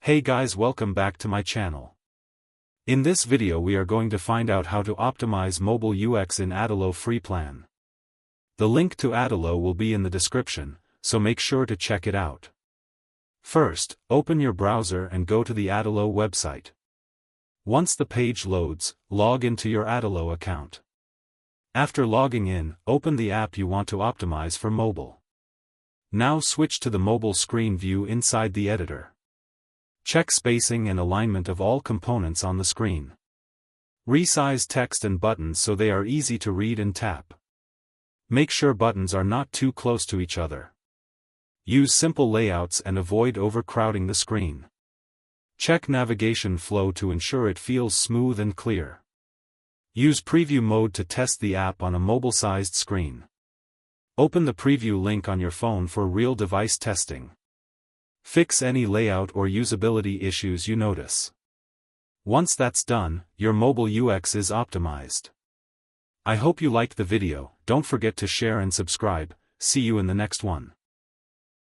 Hey guys, welcome back to my channel. In this video we are going to find out how to optimize mobile UX in Adalo free plan. The link to Adalo will be in the description, so make sure to check it out. First, open your browser and go to the Adalo website. Once the page loads, log into your Adalo account. After logging in, open the app you want to optimize for mobile. Now switch to the mobile screen view inside the editor. Check spacing and alignment of all components on the screen. Resize text and buttons so they are easy to read and tap. Make sure buttons are not too close to each other. Use simple layouts and avoid overcrowding the screen. Check navigation flow to ensure it feels smooth and clear. Use preview mode to test the app on a mobile-sized screen. Open the preview link on your phone for real device testing. Fix any layout or usability issues you notice. Once that's done, your mobile UX is optimized. I hope you liked the video. Don't forget to share and subscribe. See you in the next one.